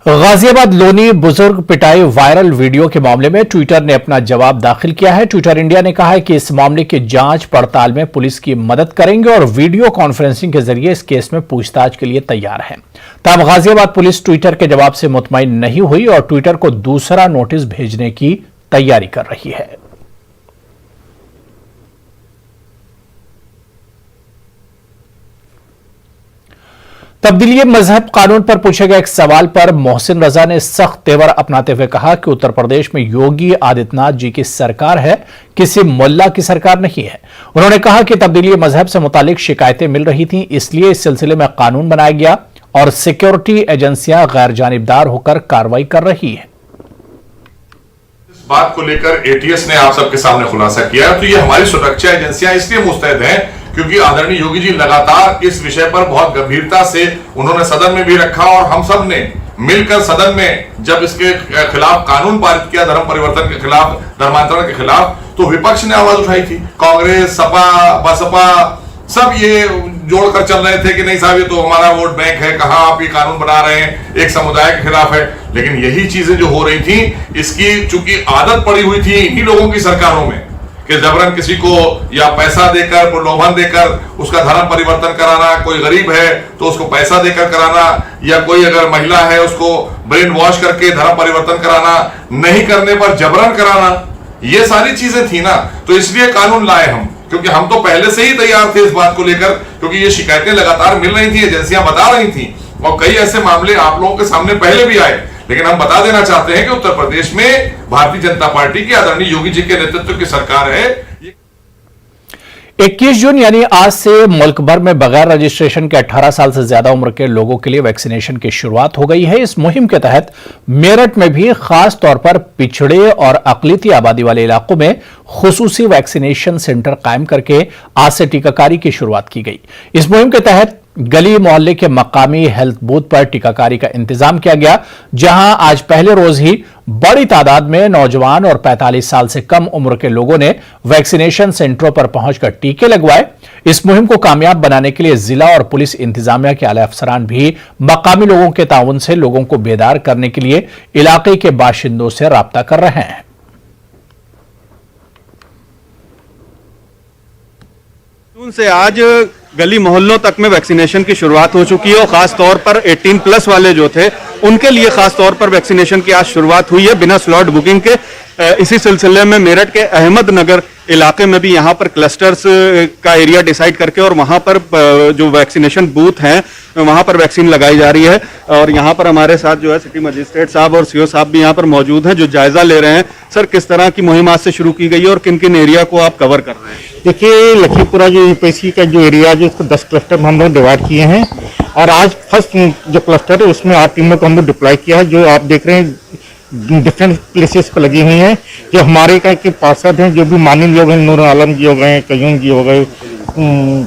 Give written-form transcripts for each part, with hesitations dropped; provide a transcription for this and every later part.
गाजियाबाद लोनी बुजुर्ग पिटाई viral video के मामले में ट्विटर ने अपना जवाब दाखिल किया है। ट्विटर इंडिया ने कहा है कि इस मामले की जांच पड़ताल में पुलिस की मदद करेंगे और वीडियो कॉन्फ्रेंसिंग के जरिए इस केस में पूछताछ के लिए तैयार है। तब गाजियाबाद पुलिस ट्विटर के जवाब से मुतमईन नहीं हुई और ट्विटर को दूसरा नोटिस भेजने की तैयारी कर रही है। तब्दीली मजहब कानून पर पूछे गए एक सवाल पर मोहसिन रजा ने सख्त तेवर अपनाते हुए कहा कि उत्तर प्रदेश में योगी आदित्यनाथ जी की सरकार है, किसी मुल्ला की सरकार नहीं है। उन्होंने कहा कि तब्दीली मजहब से मुतालिक शिकायतें मिल रही थीं, इसलिए इस सिलसिले में कानून बनाया गया और सिक्योरिटी एजेंसियां गैर जानिबदार होकर कार्रवाई कर रही है। इस बात को लेकर एटीएस ने आप सबके सामने खुलासा किया, तो ये हमारी सुरक्षा एजेंसियां इसलिए मुस्तैद हैं क्योंकि आदरणीय योगी जी लगातार इस विषय पर बहुत गंभीरता से उन्होंने सदन में भी रखा और हम सब ने मिलकर सदन में जब इसके खिलाफ कानून पारित किया, धर्म परिवर्तन के खिलाफ, धर्मांतरण के खिलाफ, तो विपक्ष ने आवाज उठाई थी। कांग्रेस, सपा, बसपा सब ये जोड़कर चल रहे थे कि नहीं साहब, ये तो हमारा वोट बैंक है, कहां आप ये कानून बना रहे हैं, एक समुदाय के खिलाफ है। लेकिन यही चीजें जो हो रही थी, इसकी चूंकि आदत पड़ी हुई थी इन्हीं लोगों की सरकारों में कि जबरन किसी को या पैसा देकर, प्रलोभन देकर उसका धर्म परिवर्तन कराना, कोई गरीब है तो उसको पैसा देकर कराना, या कोई अगर महिला है उसको ब्रेन वॉश करके धर्म परिवर्तन कराना, नहीं करने पर जबरन कराना, ये सारी चीजें थी ना। तो इसलिए कानून लाए हम, क्योंकि हम तो पहले से ही तैयार थे इस बात को लेकर, क्योंकि ये शिकायतें लगातार मिल रही थी, एजेंसियां बता रही थी और कई ऐसे मामले आप लोगों के सामने पहले भी आए। लेकिन हम बता देना चाहते हैं कि उत्तर प्रदेश में भारतीय जनता पार्टी की आदरणीय योगी जी के नेतृत्व की सरकार है। 21 जून यानी आज से मुल्क भर में बगैर रजिस्ट्रेशन के 18 साल से ज्यादा उम्र के लोगों के लिए वैक्सीनेशन की शुरुआत हो गई है। इस मुहिम के तहत मेरठ में भी खास तौर पर पिछड़े और अकलियती आबादी वाले इलाकों में खुसूसी वैक्सीनेशन सेंटर कायम करके आज से टीकाकारी की शुरुआत की गई। इस मुहिम के तहत गली मोहल्ले के मकामी हेल्थ बूथ पर टीकाकारी का इंतजाम किया गया, जहां आज पहले रोज ही बड़ी तादाद में नौजवान और 45 साल से कम उम्र के लोगों ने वैक्सीनेशन सेंटरों पर पहुंचकर टीके लगवाए। इस मुहिम को कामयाब बनाने के लिए जिला और पुलिस इंतजामिया के आला अफसरान भी मकामी लोगों के ताउन से लोगों को बेदार करने के लिए इलाके के बाशिंदों से राब्ता कर रहे हैं। जून से आज गली मोहल्लों तक में वैक्सीनेशन की शुरुआत हो चुकी है और खास तौर पर 18+ वाले जो थे उनके लिए खास तौर पर वैक्सीनेशन की आज शुरुआत हुई है बिना स्लॉट बुकिंग के। इसी सिलसिले में मेरठ के अहमदनगर इलाके में भी यहाँ पर क्लस्टर्स का एरिया डिसाइड करके और वहाँ पर जो वैक्सीनेशन बूथ हैं वहाँ पर वैक्सीन लगाई जा रही है। और यहाँ पर हमारे साथ जो है सिटी मजिस्ट्रेट साहब और सीओ साहब भी यहाँ पर मौजूद हैं जो जायजा ले रहे हैं। सर, किस तरह की मुहिम आज से शुरू की गई है और किन किन एरिया को आप कवर कर रहे हैं? देखिए, लखीपुरा जो यूपीएससी का जो एरिया है उसको 10 क्लस्टर में हम लोग डिवाइड किए हैं और आज फर्स्ट जो क्लस्टर है उसमें 8 टीमों को हम लोग डिप्लॉय किया है, जो आप देख रहे हैं डिफरेंट प्लेसेस पर लगी हुई हैं। जो हमारे का के पार्षद हैं, जो भी माननीय लोग हैं, नूर आलम जी हो गए, कयूम जी हो गए,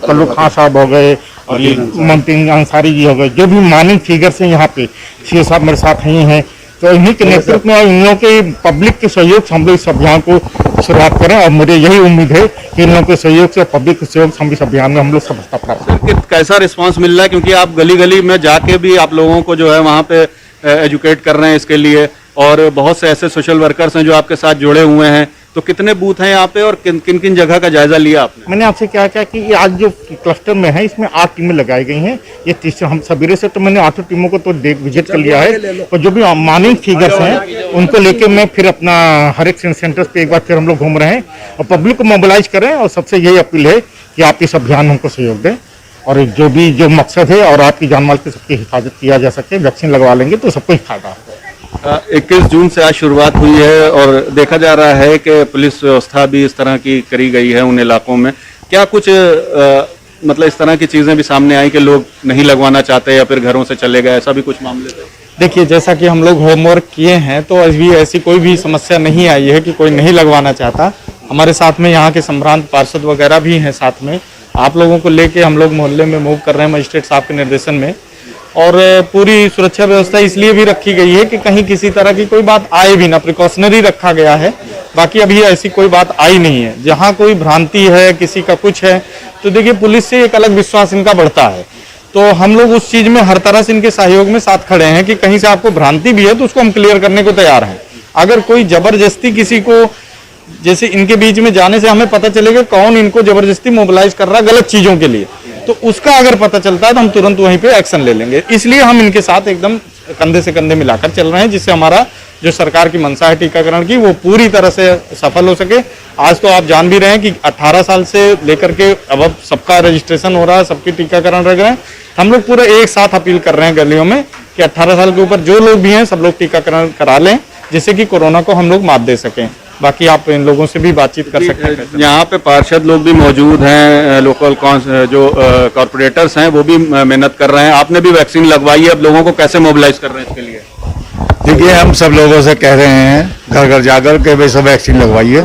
कल्लू खां साहब हो गए और ये मोहम्मद अंसारी जी हो गए, जो भी माननीय फिगर्स हैं यहाँ पे, सीओ साहब मेरे साथ ही हैं। तो इन्हीं के नेतृत्व में इन लोगों के पब्लिक के सहयोग से हम लोग इस अभियान को शुरुआत करें और मुझे यही उम्मीद है कि इन लोगों के सहयोग से, पब्लिक के सहयोग से हम इस अभियान में हम लोग सफलता प्राप्त करें। कैसा रिस्पांस मिल रहा है, क्योंकि आप गली गली में जाके भी आप लोगों को जो है वहाँ पे एजुकेट कर रहे हैं इसके लिए, और बहुत से ऐसे सोशल वर्कर्स हैं जो आपके साथ जुड़े हुए हैं, तो कितने बूथ हैं यहाँ पे और किन किन जगह का जायजा लिया आपने? मैंने आपसे क्या कहा कि ये आज जो क्लस्टर में है इसमें 8 टीमें लगाई गई हैं। ये तीसरे हम सवेरे से तो मैंने 8 टीमों को तो विजिट कर लिया है और जो भी मानिंग फिगर्स हैं उनको लेके मैं फिर अपना हर एक सेंटर्स पे एक बार फिर हम लोग घूम रहे हैं और पब्लिक को मोबिलाइज करें। और सबसे यही अपील है कि आप इस अभियान में हमको सहयोग दें और जो मकसद है और आपकी जानमाल की सबकी हिफाजत किया जा सके, वैक्सीन लगवा लेंगे तो सबको ही फायदा होगा। 21 जून से आज शुरुआत हुई है और देखा जा रहा है कि पुलिस व्यवस्था भी इस तरह की करी गई है उन इलाकों में। क्या कुछ मतलब इस तरह की चीजें भी सामने आई कि लोग नहीं लगवाना चाहते या फिर घरों से चले गए, ऐसा भी कुछ मामले थे? देखिए, जैसा कि हम लोग होमवर्क किए हैं तो अभी ऐसी कोई भी समस्या नहीं आई है कि कोई नहीं लगवाना चाहता। हमारे साथ में यहाँ के संभ्रांत पार्षद वगैरह भी हैं साथ में। आप लोगों को लेके हम लोग मोहल्ले में मूव कर रहे हैं मजिस्ट्रेट साहब के निर्देशन में, और पूरी सुरक्षा व्यवस्था इसलिए भी रखी गई है कि कहीं किसी तरह की कोई बात आए भी ना, प्रिकॉशनरी रखा गया है। बाकी अभी ऐसी कोई बात आई नहीं है। जहां कोई भ्रांति है, किसी का कुछ है, तो देखिए पुलिस से एक अलग विश्वास इनका बढ़ता है। तो हम लोग उस चीज में हर तरह से इनके सहयोग में साथ खड़े हैं कि कहीं से आपको भ्रांति भी है तो उसको हम क्लियर करने को तैयार हैं। अगर कोई जबरदस्ती किसी को, जैसे इनके बीच में जाने से हमें पता चलेगा कौन इनको जबरदस्ती मोबिलाइज कर रहा है गलत चीजों के लिए, तो उसका अगर पता चलता है तो हम तुरंत वहीं पे एक्शन ले लेंगे। इसलिए हम इनके साथ एकदम कंधे से कंधे मिलाकर चल रहे हैं, जिससे हमारा जो सरकार की मंशा है टीकाकरण की वो पूरी तरह से सफल हो सके। आज तो आप जान भी रहे हैं कि 18 साल से लेकर के अब सबका रजिस्ट्रेशन हो रहा है, सबकी टीकाकरण रह रहे हैं। हम लोग पूरा एक साथ अपील कर रहे हैं गलियों में कि 18 साल के ऊपर जो लोग भी हैं सब लोग टीकाकरण करा लें, जिससे कि कोरोना को हम लोग मात दे सकें। बाकी आप इन लोगों से भी बातचीत कर सकते हैं। यहाँ पे पार्षद लोग भी मौजूद हैं, लोकल जो कॉर्पोरेटर्स हैं वो भी मेहनत कर रहे हैं। आपने भी वैक्सीन लगवाई है, अब लोगों को कैसे मोबिलाइज कर रहे हैं इसके लिए? देखिए, हम सब लोगों से कह रहे हैं घर घर जाकर के भाई सब वैक्सीन लगवाइए,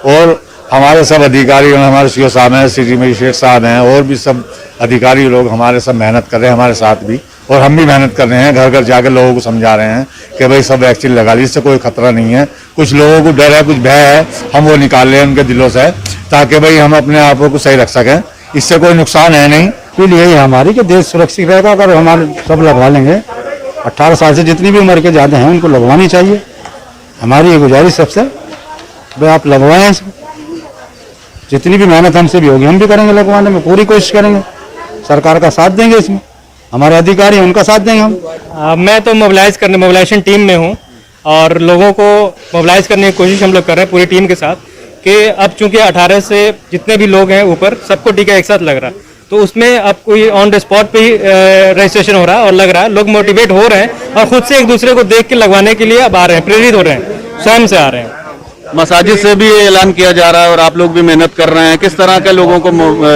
और हमारे सब अधिकारी, हमारे सीओ साहब हैं, सिटी मजिस्ट्रेट साहब हैं, और भी सब अधिकारी लोग हमारे सब मेहनत कर रहे हैं हमारे साथ भी, और हम भी मेहनत कर रहे हैं। घर घर जाकर लोगों को समझा रहे हैं कि भाई सब वैक्सीन लगा ली, इससे कोई खतरा नहीं है। कुछ लोगों को डर है, कुछ भय है, हम वो निकाल रहे हैं उनके दिलों से, ताकि भाई हम अपने आप को सही रख सकें। इससे कोई नुकसान है नहीं। इसलिए यही हमारी कि देश सुरक्षित रहेगा अगर हमारे सब लगवा लेंगे। 18 साल से जितनी भी उम्र के ज़्यादा हैं उनको लगवानी चाहिए। हमारी ये गुजारिश सबसे, भाई आप लगवाएं इसको। जितनी भी मेहनत हमसे भी होगी हम भी करेंगे, लगवाने में पूरी कोशिश करेंगे। सरकार का साथ देंगे, इसमें हमारे अधिकारी हैं उनका साथ देंगे हम। मैं तो मोबिलाइजेशन टीम में हूँ और लोगों को मोबिलाइज करने की कोशिश हम लोग कर रहे हैं पूरी टीम के साथ कि अब चूंकि 18 से जितने भी लोग हैं ऊपर सबको टीका एक साथ लग रहा है, तो उसमें अब कोई ऑन द स्पॉट पे ही रजिस्ट्रेशन हो रहा है और लग रहा है। लोग मोटिवेट हो रहे हैं और खुद से एक दूसरे को देख के लगवाने के लिए अब आ रहे हैं, प्रेरित हो रहे हैं, स्वयं से आ रहे हैं। मसाजिद से भी ऐलान किया जा रहा है और आप लोग भी मेहनत कर रहे हैं। किस तरह के लोगों को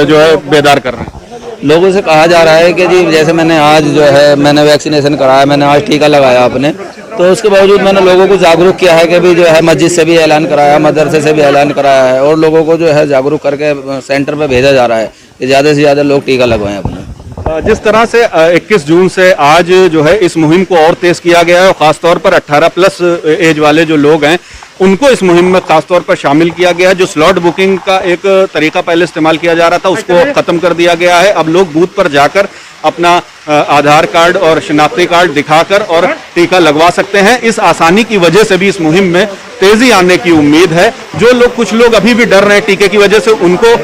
जो है बेदार कर रहे हैं? लोगों से कहा जा रहा है कि जी जैसे मैंने आज जो है मैंने वैक्सीनेशन कराया, मैंने आज टीका लगाया अपने, तो उसके बावजूद मैंने लोगों को जागरूक किया है कि भी जो है मस्जिद से भी ऐलान कराया, मदरसे से भी ऐलान कराया है, और लोगों को जो है जागरूक करके सेंटर पे भेजा जा रहा है कि ज़्यादा से ज़्यादा लोग टीका लगवाएं अपना। जिस तरह से 21 जून से आज जो है इस मुहिम को और तेज किया गया है, और खासतौर पर 18+ एज वाले जो लोग हैं उनको इस मुहिम में खासतौर पर शामिल किया गया है। जो स्लॉट बुकिंग का एक तरीका पहले इस्तेमाल किया जा रहा था उसको खत्म कर दिया गया है। अब लोग बूथ पर जाकर अपना आधार कार्ड और शिनाख्ती कार्ड दिखाकर और टीका लगवा सकते हैं। इस आसानी की वजह से भी इस मुहिम में तेजी आने की उम्मीद है। जो लोग कुछ लोग अभी भी डर रहे हैं टीके की वजह से, उनको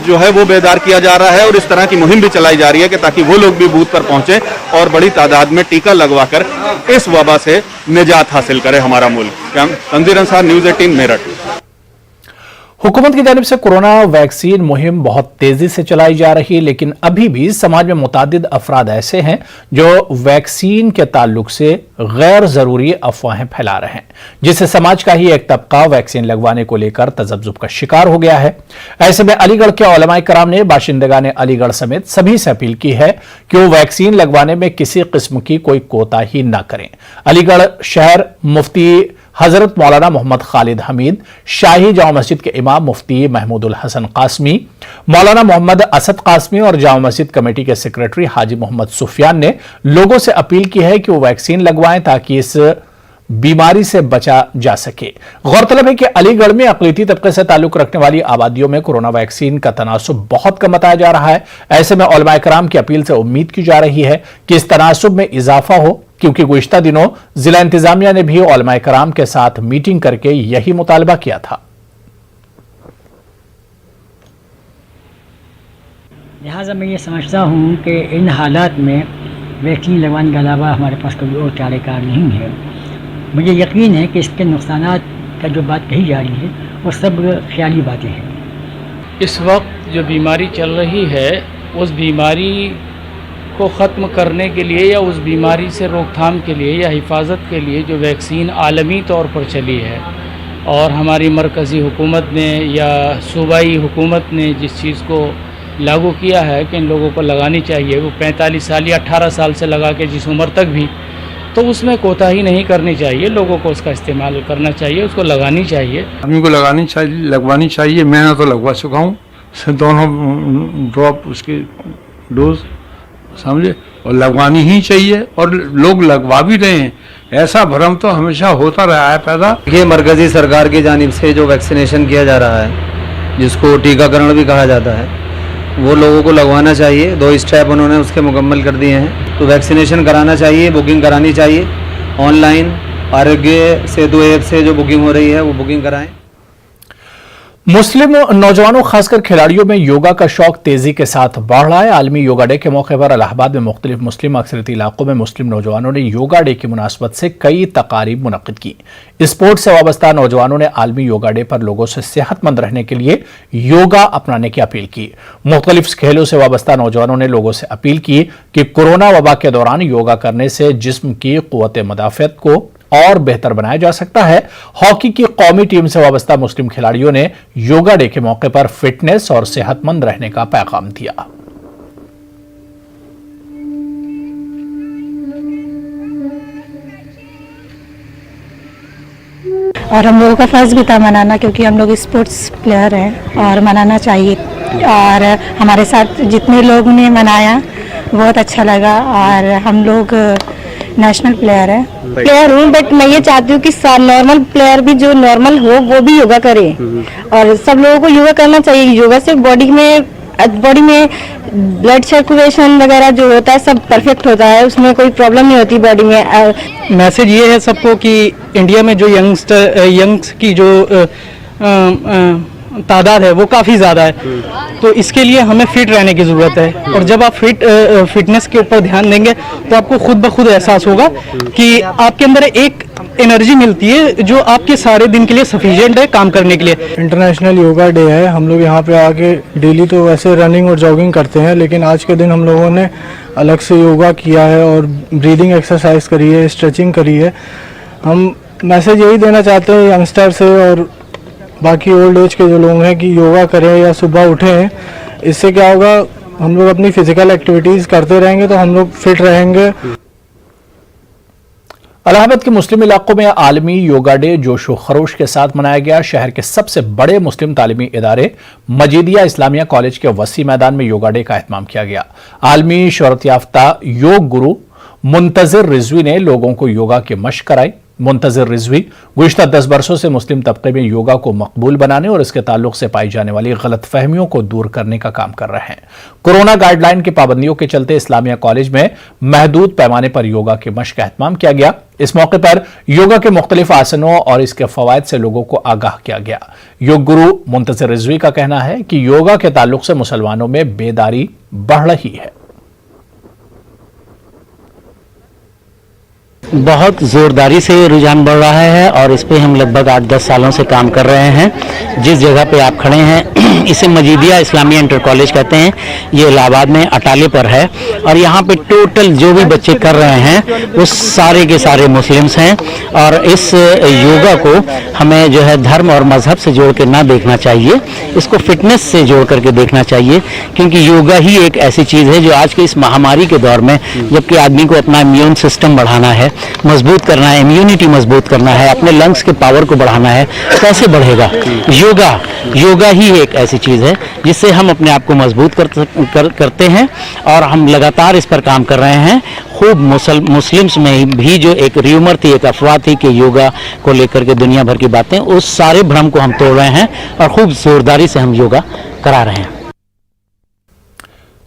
जो है वो बेदार किया जा रहा है, और इस तरह की मुहिम भी चलाई जा रही है कि ताकि वो लोग भी बूथ पर पहुंचे और बड़ी तादाद में टीका लगवाकर इस वबा से निजात हासिल करे हमारा मुल्क। तंजीर अंसार, न्यूज़ 18 मेरठ। हुकूमत की जानिब से कोरोना वैक्सीन मुहिम बहुत तेजी से चलाई जा रही है, लेकिन अभी भी समाज में मुतादिद अफराद ऐसे हैं जो वैक्सीन के ताल्लुक से गैर जरूरी अफवाहें फैला रहे हैं, जिससे समाज का ही एक तबका वैक्सीन लगवाने को लेकर तजब्जुब का शिकार हो गया है। ऐसे में अलीगढ़ के उलमाए कराम ने बाशिंदगान अलीगढ़ समेत सभी से अपील की है कि वो वैक्सीन लगवाने में किसी किस्म की कोई कोताही न करें। अलीगढ़ शहर मुफ्ती हजरत मौलाना मोहम्मद खालिद हमीद, शाही जामा मस्जिद के इमाम मुफ्ती महमूदुल हसन कासमी, मौलाना मोहम्मद असद कासमी और जामा मस्जिद कमेटी के सेक्रेटरी हाजी मोहम्मद सुफियान ने लोगों से अपील की है कि वो वैक्सीन लगवाएं ताकि इस बीमारी से बचा जा सके। गौरतलब है कि अलीगढ़ में अक़लियती तबके से ताल्लुक रखने वाली आबादियों में कोरोना वैक्सीन का तनासुब बहुत कम बताया जा रहा है। ऐसे में उलमाए कराम की अपील से उम्मीद की जा रही है कि इस तनासुब में इजाफा हो, क्योंकि गुज़िश्ता दिनों जिला इंतजामिया ने भी उलमाए कराम के साथ मीटिंग करके यही मुतालबा किया था। लिहाजा मैं ये समझता हूँ कि इन हालात में वैक्सीन लगवाने के अलावा हमारे पास कोई और चारेकार नहीं है। मुझे यकीन है कि इसके नुकसानात का जो बात कही जा रही है वो सब ख्याली बातें हैं। इस वक्त जो बीमारी चल रही है उस बीमारी को ख़त्म करने के लिए या उस बीमारी से रोकथाम के लिए या हिफाजत के लिए जो वैक्सीन आलमी तौर पर चली है और हमारी मरकज़ी हुकूमत ने या सूबाई हुकूमत ने जिस चीज़ को लागू किया है कि इन लोगों को लगानी चाहिए, वो 45 साल या 18 साल से लगा के जिस उम्र तक भी, तो उसमें कोताही नहीं करनी चाहिए। लोगों को उसका इस्तेमाल करना चाहिए, उसको लगानी चाहिए। आदमी को लगानी चाहिए, लगवानी चाहिए। मैंने तो लगवा चुका हूँ, दोनों ड्रॉप उसकी डोज, समझे, और लगवानी ही चाहिए और लोग लगवा भी रहे हैं। ऐसा भ्रम तो हमेशा होता रहा है पैदा। ये मरकजी सरकार की जानिब से जो वैक्सीनेशन किया जा रहा है, जिसको टीकाकरण भी कहा जाता है, वो लोगों को लगवाना चाहिए। 2 स्टेप उन्होंने उसके मुकम्मल कर दिए हैं। तो वैक्सीनेशन कराना चाहिए, बुकिंग करानी चाहिए। ऑनलाइन आरोग्य सेतु ऐप से जो बुकिंग हो रही है वो बुकिंग कराएं। मुस्लिम नौजवानों खासकर खिलाड़ियों में योगा का शौक तेजी के साथ बढ़ रहा है। आलमी योगा डे के मौके पर इलाहाबाद में मुख्तलिफ मुस्लिम अक्सरियती इलाकों में मुस्लिम नौजवानों ने योगा डे की मुनासबत से कई तकारीब मुनक्किद की। स्पोर्ट्स से वाबस्ता नौजवानों ने आलमी योगा डे पर लोगों से सेहतमंद रहने के लिए योगा अपनाने की अपील की। मुख्तलिफ खेलों से वाबस्ता नौजवानों ने लोगों से अपील की कि कोरोना वबा के दौरान योगा करने से जिस्म की कुव्वत मदाफियत को और बेहतर बनाया जा सकता है। हॉकी की कौमी टीम से वाबस्ता मुस्लिम खिलाड़ियों ने योगा डे के मौके पर फिटनेस और सेहतमंद रहने का पैगाम दिया। और हम लोगों का फर्ज भी था मनाना, क्योंकि हम लोग स्पोर्ट्स प्लेयर हैं और मनाना चाहिए। और हमारे साथ जितने लोगों ने मनाया बहुत अच्छा लगा। और हम लोग नेशनल प्लेयर हूँ, बट मैं ये चाहती हूँ कि नॉर्मल प्लेयर भी जो नॉर्मल हो वो भी योगा करे। और सब लोगों को योगा करना चाहिए। योगा से बॉडी में ब्लड सर्कुलेशन वगैरह जो होता है सब परफेक्ट होता है, उसमें कोई प्रॉब्लम नहीं होती बॉडी में। मैसेज ये है सबको कि इंडिया में जो यंग्स की जो तादाद है वो काफ़ी ज़्यादा है, तो इसके लिए हमें फिट रहने की ज़रूरत है। और जब आप फिटनेस के ऊपर ध्यान देंगे तो आपको खुद ब खुद एहसास होगा कि आपके अंदर एक एनर्जी मिलती है जो आपके सारे दिन के लिए सफिशिएंट है काम करने के लिए। इंटरनेशनल योगा डे है। हम लोग यहाँ पे आके डेली तो वैसे रनिंग और जॉगिंग करते हैं, लेकिन आज के दिन हम लोगों ने अलग से योगा किया है और ब्रीदिंग एक्सरसाइज करी है, स्ट्रेचिंग करी है। हम मैसेज यही देना चाहते हैं यंगस्टर से और बाकी ओल्ड एज के जो लोग हैं कि योगा करें या सुबह उठें। इससे क्या होगा, हम लोग अपनी फिजिकल एक्टिविटीज़ करते रहेंगे तो हम लोग फिट रहेंगे। इलाहाबाद के मुस्लिम इलाकों में आलमी योगा डे जोशो खरोश के साथ मनाया गया। शहर के सबसे बड़े मुस्लिम तालीमी इदारे मजीदिया इस्लामिया कॉलेज के वसी मैदान में योगा डे का एहतमाम किया गया। आलमी शोहरत याफ्ता योग गुरु मुंतजिर रिजवी ने लोगों को योगा की मशक कराई। मुंतजिर रिजवी गुज़िश्ता 10 बरसों से मुस्लिम तबके में योगा को मकबूल बनाने और इसके ताल्लुक से पाई जाने वाली गलत फहमियों को दूर करने का काम कर रहे हैं। कोरोना गाइडलाइन की पाबंदियों के चलते इस्लामिया कॉलेज में महदूद पैमाने पर योगा की मशक का एहतमाम किया गया। इस मौके पर योगा के मुख्तलिफ आसनों और इसके फवायद से लोगों को आगाह किया गया। योग गुरु मुंतजिर रिजवी का कहना है कि योगा के ताल्लुक से मुसलमानों में बेदारी बढ़ रही है। बहुत ज़ोरदारी से रुझान बढ़ रहा है और इस पे हम लगभग 8-10 सालों से काम कर रहे हैं। जिस जगह पे आप खड़े हैं इसे मजीदिया इस्लामिया इंटर कॉलेज कहते हैं। ये इलाहाबाद में अटाले पर है और यहाँ पे टोटल जो भी बच्चे कर रहे हैं वो सारे के सारे मुस्लिम्स हैं। और इस योगा को हमें जो है धर्म और मजहब से जोड़ के ना देखना चाहिए, इसको फिटनेस से जोड़ करके देखना चाहिए, क्योंकि योगा ही एक ऐसी चीज़ है जो आज के इस महामारी के दौर में, जबकि आदमी को अपना इम्यून सिस्टम बढ़ाना है, मजबूत करना है, इम्यूनिटी मजबूत करना है, अपने लंग्स के पावर को बढ़ाना है, कैसे बढ़ेगा? योगा ही एक ऐसी चीज़ है जिससे हम अपने आप को मजबूत करते हैं और हम लगातार इस पर काम कर रहे हैं। खूब मुस्लिम्स में भी जो एक र्यूमर थी, एक अफवाह थी कि योगा को लेकर के दुनिया भर की बातें, उस सारे भ्रम को हम तोड़ रहे हैं और खूब जोरदारी से हम योगा करा रहे हैं।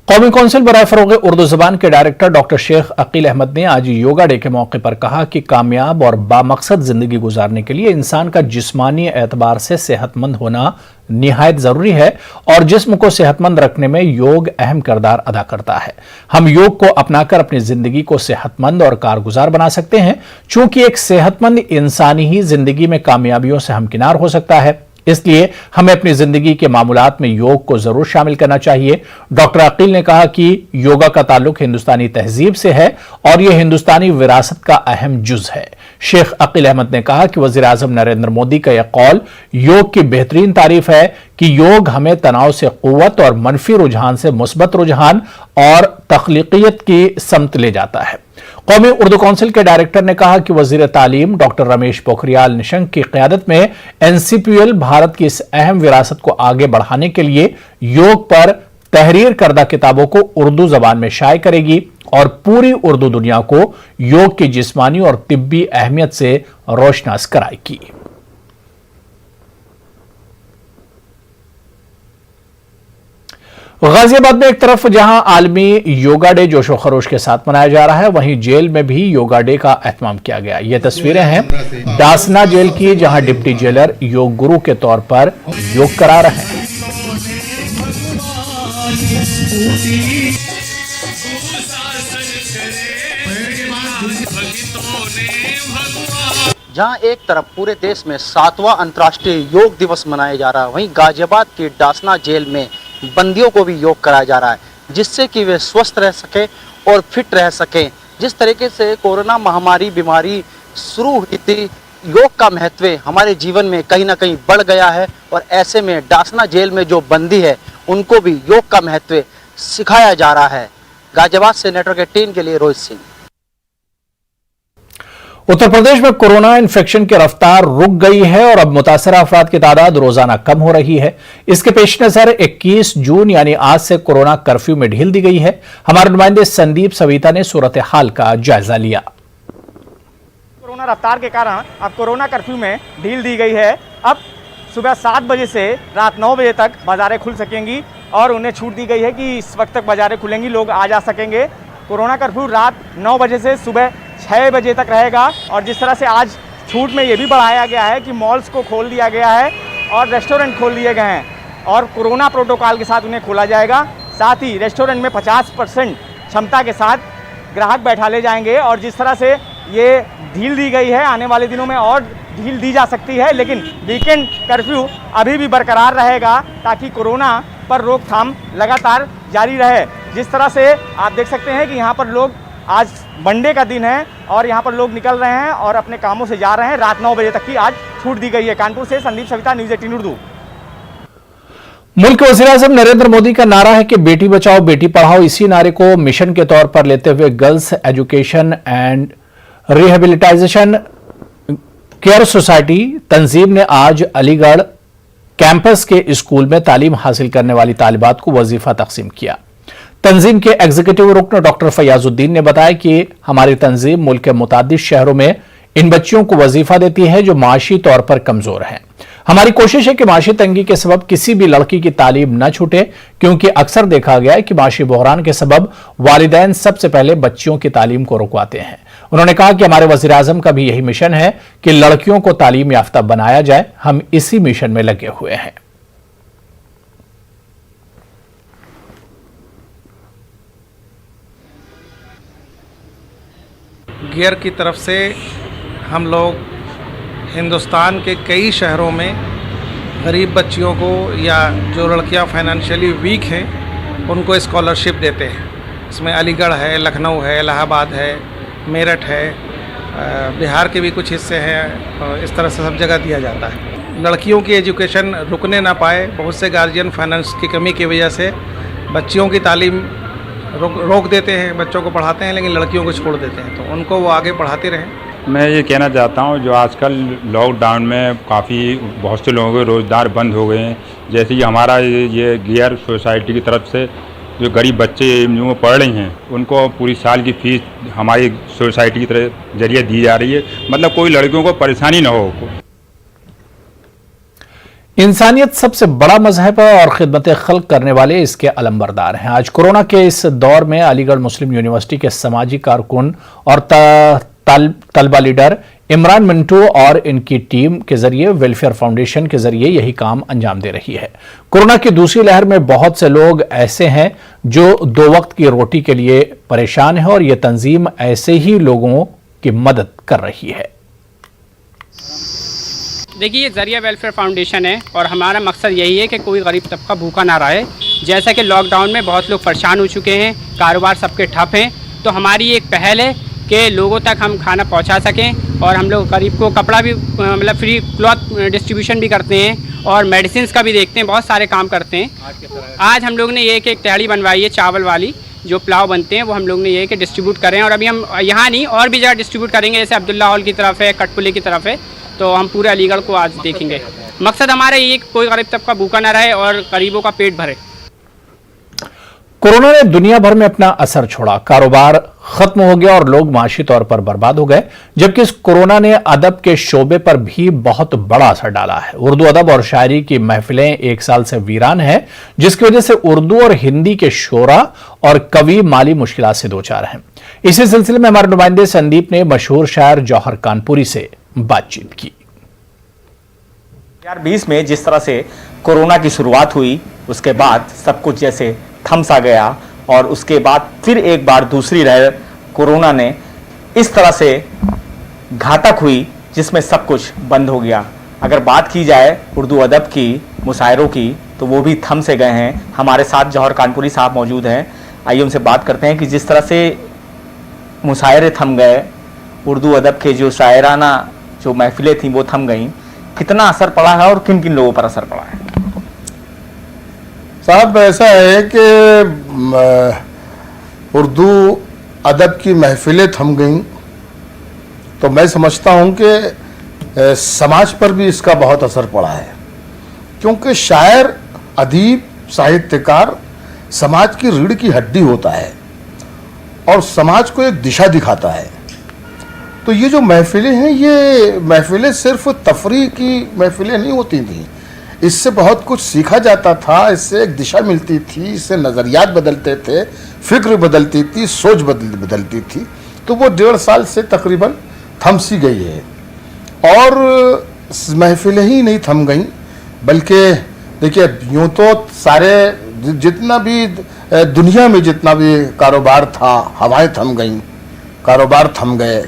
कौमी कौंसिल बराए फरोग़ उर्दू ज़बान के डायरेक्टर डॉक्टर शेख अकील अहमद ने आज योगा डे के मौके पर कहा कि कामयाब और बामकसद जिंदगी गुजारने के लिए इंसान का जिस्मानी एतबार से सेहतमंद होना निहायत जरूरी है और जिस्म को सेहतमंद रखने में योग अहम किरदार अदा करता है। हम योग को अपनाकर अपनी जिंदगी को सेहतमंद और कारगुजार बना सकते हैं, चूंकि एक सेहतमंद इंसान ही जिंदगी में कामयाबियों से हमकिनार हो सकता है। इसलिए हमें अपनी जिंदगी के मामूलात में योग को जरूर शामिल करना चाहिए। डॉक्टर अकील ने कहा कि योगा का ताल्लुक हिंदुस्तानी तहजीब से है और यह हिंदुस्तानी विरासत का अहम जुज है। शेख अकील अहमद ने कहा कि वजीर आजम नरेंद्र मोदी का यह कौल योग की बेहतरीन तारीफ है कि योग हमें तनाव से कुव्वत और मनफी रुझान से मुस्बत रुझान और तख्लीकियत की समत ले जाता है। कौमी उर्दू काउंसिल के डायरेक्टर ने कहा कि वजीर तालीम डॉक्टर रमेश पोखरियाल निशंक की क़यादत में एनसीपीएल भारत की इस अहम विरासत को आगे बढ़ाने के लिए योग पर तहरीर करदा किताबों को उर्दू जबान में शाये करेगी और पूरी उर्दू दुनिया को योग की जिस्मानी और तिब्बी अहमियत से रोशनास कराएगी। गाजियाबाद में एक तरफ जहां आलमी योगा डे जोशो खरोश के साथ मनाया जा रहा है, वहीं जेल में भी योगा डे का एहतमाम किया गया। ये तस्वीरें हैं डासना जेल की, जहां डिप्टी जेलर योग गुरु के तौर पर योग करा रहे हैं। जहां एक तरफ पूरे देश में 7वां अंतर्राष्ट्रीय योग दिवस मनाया जा रहा है, वहीं गाजियाबाद के डासना जेल में बंदियों को भी योग कराया जा रहा है, जिससे कि वे स्वस्थ रह सके और फिट रह सकें। जिस तरीके से कोरोना महामारी बीमारी शुरू हुई थी, योग का महत्व हमारे जीवन में कहीं ना कहीं बढ़ गया है और ऐसे में डासना जेल में जो बंदी है उनको भी योग का महत्व सिखाया जा रहा है। गाजियाबाद से नेटवर्क 18 के लिए रोहित सिंह। उत्तर प्रदेश में कोरोना इन्फेक्शन की रफ्तार रुक गई है और अब मुतासरा अफराद की तादाद रोजाना कम हो रही है। इसके पेश नजर 21 जून यानी आज से कोरोना कर्फ्यू में ढील दी गई है। हमारे नुमाइंदे संदीप सविता ने सूरत हाल का जायजा लिया। कोरोना रफ्तार के कारण अब कोरोना कर्फ्यू में ढील दी गई है। अब सुबह 7 बजे से रात 9 बजे तक बाजारें खुल सकेंगी और उन्हें छूट दी गई है कि इस वक्त तक बाजारें खुलेंगी, लोग आ जा सकेंगे। कोरोना कर्फ्यू रात 9 बजे से सुबह 6 बजे तक रहेगा और जिस तरह से आज छूट में ये भी बढ़ाया गया है कि मॉल्स को खोल दिया गया है और रेस्टोरेंट खोल दिए गए हैं और कोरोना प्रोटोकॉल के साथ उन्हें खोला जाएगा। साथ ही रेस्टोरेंट में 50% क्षमता के साथ ग्राहक बैठा ले जाएंगे और जिस तरह से ये ढील दी गई है, आने वाले दिनों में और ढील दी जा सकती है, लेकिन वीकेंड कर्फ्यू अभी भी बरकरार रहेगा ताकि कोरोना पर रोकथाम लगातार जारी रहे। जिस तरह से आप देख सकते हैं कि यहाँ पर लोग, आज मंडे का दिन है और यहाँ पर लोग निकल रहे हैं और अपने कामों से जा रहे हैं। रात 9 बजे तक की आज छूट दी गई है। कानपुर से संदीप सविता, न्यूज़ 18 उर्दू। मुल्क के वज़ीर-ए-आज़म नरेंद्र मोदी का नारा है कि बेटी बचाओ बेटी पढ़ाओ। इसी नारे को मिशन के तौर पर लेते हुए girls education and rehabilitation care society तंजीम ने आज अलीगढ़ कैंपस के स्कूल में तालीम हासिल करने वाली तालिबात को वजीफा तकसीम किया। तंजीम के एग्जीक्यूटिव रुकन डॉक्टर फयाजुद्दीन ने बताया कि हमारी तंजीम मुल्क के मुतादिद शहरों में इन बच्चियों को वजीफा देती है जो माशी तौर पर कमजोर हैं। हमारी कोशिश है कि माशी तंगी के सबब किसी भी लड़की की तालीम न छूटे, क्योंकि अक्सर देखा गया है कि माशी बहरान के सबब वालिदैन सबसे पहले बच्चियों की तालीम को रुकवाते हैं। उन्होंने कहा कि हमारे वज़ीर आज़म का भी यही मिशन है कि लड़कियों को तालीम याफ्ता बनाया जाए। हम इसी मिशन में लगे हुए हैं। गियर की तरफ से हम लोग हिंदुस्तान के कई शहरों में गरीब बच्चियों को या जो लड़कियां फाइनेंशियली वीक हैं उनको स्कॉलरशिप देते हैं। इसमें अलीगढ़ है, लखनऊ है, इलाहाबाद है, मेरठ है, बिहार के भी कुछ हिस्से हैं। इस तरह से सब जगह दिया जाता है। लड़कियों की एजुकेशन रुकने ना पाए, बहुत से गार्जियन फाइनेंस की कमी की वजह से बच्चियों की तालीम रोक देते हैं, बच्चों को पढ़ाते हैं लेकिन लड़कियों को छोड़ देते हैं, तो उनको वो आगे पढ़ाते रहें। मैं ये कहना चाहता हूँ जो आजकल लॉकडाउन में काफ़ी बहुत से लोगों के रोज़गार बंद हो गए हैं, जैसे कि हमारा ये गियर सोसाइटी की तरफ से जो गरीब बच्चे जो पढ़ रही हैं उनको पूरी साल की फीस हमारी सोसाइटी की तरफ जरिए दी जा रही है, मतलब कोई लड़कियों को परेशानी ना हो। इंसानियत सबसे बड़ा मजहब है और खिदमत खल्क करने वाले इसके अलंबरदार हैं। आज कोरोना के इस दौर में अलीगढ़ मुस्लिम यूनिवर्सिटी के समाजी कारकुन और तलबा लीडर इमरान मिंटू और इनकी टीम के जरिए वेलफेयर फाउंडेशन के जरिए यही काम अंजाम दे रही है। कोरोना की दूसरी लहर में बहुत से लोग ऐसे हैं जो 2 वक्त की रोटी के लिए परेशान हैं और यह तंजीम ऐसे ही लोगों की मदद कर रही है। देखिए, ये ज़रिया वेलफेयर फाउंडेशन है और हमारा मकसद यही है कि कोई गरीब तबका भूखा ना रहे। जैसा कि लॉकडाउन में बहुत लोग परेशान हो चुके हैं, कारोबार सबके ठप हैं, तो हमारी एक पहल है कि लोगों तक हम खाना पहुंचा सकें और हम लोग गरीब को कपड़ा भी मतलब फ्री क्लॉथ डिस्ट्रीब्यूशन भी करते हैं और मेडिसिन का भी देखते हैं, बहुत सारे काम करते हैं। आज हम लोग ने ये एक तैयारी बनवाई है चावल वाली, जो पुलाव बनते हैं वो हम लोग ने ये कि डिस्ट्रीब्यूट करें और अभी हम यहाँ नहीं और भी जगह डिस्ट्रीब्यूट करेंगे, जैसे अब्दुल्ला हॉल की तरफ है, कटपुली की तरफ है, तो हम पूरे अलीगढ़ को आज देखेंगे। मकसद हमारा ये कि कोई गरीब तबका भूखा ना रहे और गरीबों का पेट भरे। कोरोना ने दुनिया भर में अपना असर छोड़ा, कारोबार खत्म हो गया और लोग माशी तौर पर बर्बाद हो गए, जबकि इस कोरोना ने अदब के शोबे पर भी बहुत बड़ा असर डाला है। उर्दू अदब और शायरी की महफिलें एक साल से वीरान है, जिसकी वजह से उर्दू और हिंदी के शोरा और कवि माली मुश्किलात से दो चार हैं। इसी सिलसिले में हमारे नुमाइंदे संदीप ने मशहूर शायर जौहर कानपुरी से बातचीत की। 2020 में जिस तरह से कोरोना की शुरुआत हुई, उसके बाद सब कुछ जैसे थम सा गया और उसके बाद फिर एक बार दूसरी लहर कोरोना ने इस तरह से घातक हुई जिसमें सब कुछ बंद हो गया। अगर बात की जाए उर्दू अदब की, मुशायरों की, तो वो भी थम से गए हैं। हमारे साथ जौहर कानपुरी साहब मौजूद हैं, आइए उनसे बात करते हैं कि जिस तरह से मुशायरे थम गए, उर्दू अदब के जो शायराना जो महफिलें थीं वो थम गईं, कितना असर पड़ा है और किन किन लोगों पर असर पड़ा है? साहब ऐसा है कि उर्दू अदब की महफिलें थम गईं तो मैं समझता हूं कि समाज पर भी इसका बहुत असर पड़ा है, क्योंकि शायर, अदीब, साहित्यकार समाज की रीढ़ की हड्डी होता है और समाज को एक दिशा दिखाता है। तो ये जो महफिलें हैं, ये महफिलें सिर्फ तफरीह की महफिलें नहीं होती थी, इससे बहुत कुछ सीखा जाता था, इससे एक दिशा मिलती थी, इससे नज़रियात बदलते थे, फिक्र बदलती थी, सोच बदलती थी। तो वो 1.5 साल से तकरीबन थम सी गई है और महफिलें ही नहीं थम गईं, बल्कि देखिए यूँ तो सारे जितना भी दुनिया में जितना भी कारोबार था, हवाएं थम गईं, कारोबार थम गए,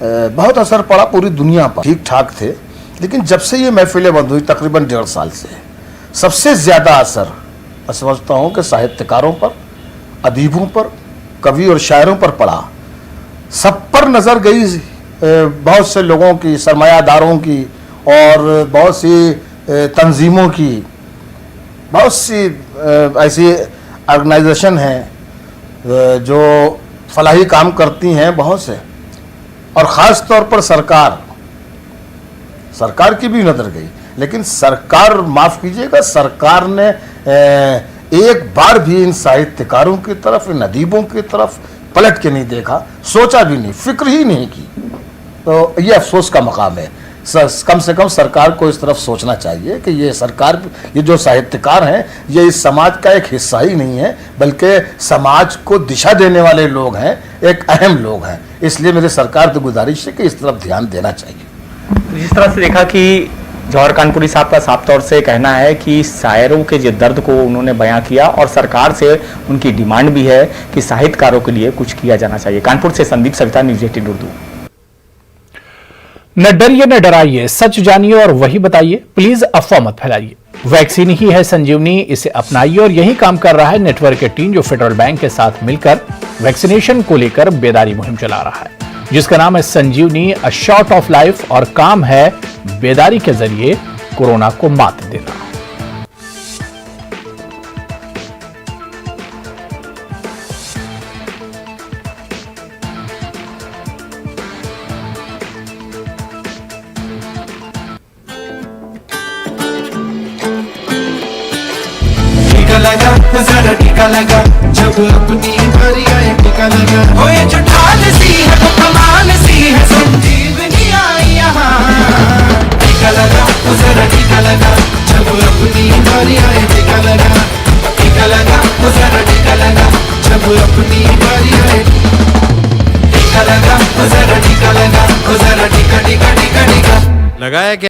बहुत असर पड़ा पूरी दुनिया पर। ठीक ठाक थे, लेकिन जब से ये महफिलें बंद हुई तकरीबन 1.5 साल से, सबसे ज़्यादा असर मैं समझता हूँ कि साहित्यकारों पर, अदीबों पर, कवि और शायरों पर पड़ा। सब पर नज़र गई बहुत से लोगों की, सरमायादारों की और बहुत सी तंजीमों की, बहुत सी ऐसी ऑर्गेनाइजेशन हैं जो फलाही काम करती हैं बहुत से, और ख़ास तौर पर सरकार की भी नज़र गई। लेकिन सरकार, माफ़ कीजिएगा, सरकार ने एक बार भी इन साहित्यकारों की तरफ, इन अदीबों की तरफ पलट के नहीं देखा, सोचा भी नहीं, फिक्र ही नहीं की। तो ये अफसोस का मकाम है। कम से कम सरकार को इस तरफ सोचना चाहिए कि ये सरकार, ये जो साहित्यकार हैं, ये इस समाज का एक हिस्सा ही नहीं है, बल्कि समाज को दिशा देने वाले लोग हैं, एक अहम लोग हैं। इसलिए मेरी सरकार से गुजारिश है कि इस तरफ ध्यान देना चाहिए। जिस तरह से देखा कि जौहर कानपुरी साहब का साफ तौर से कहना है कि शायरों के जो दर्द को उन्होंने बयां किया और सरकार से उनकी डिमांड भी है कि साहित्यकारों के लिए कुछ किया जाना चाहिए। कानपुर से संदीप सविता, न्यूज़ 18 उर्दू। न डरिए न डराइए, सच जानिए और वही बताइए, प्लीज अफवाह मत फैलाइए। वैक्सीन ही है संजीवनी, इसे अपनाइए। और यही काम कर रहा है नेटवर्क की टीम, जो फेडरल बैंक के साथ मिलकर वैक्सीनेशन को लेकर बेदारी मुहिम चला रहा है, जिसका नाम है संजीवनी, अ शॉट ऑफ लाइफ, और काम है बेदारी के जरिए कोरोना को मात देना। टीका लगा, जरा टीका लगा, जब अपनी बारी आए टीका लगा। हो ये जो ढाल सी है वो कमाल सी है, संजीवनी आई यहाँ। टीका लगा, जरा टीका लगा, जब अपनी बारी आए टीका लगा। टीका लगा, जरा टीका लगा, जब अपनी बारी आए। टीका लगा, जरा टीका लगा, जरा टीका टीका टीका टीका लगाया गया।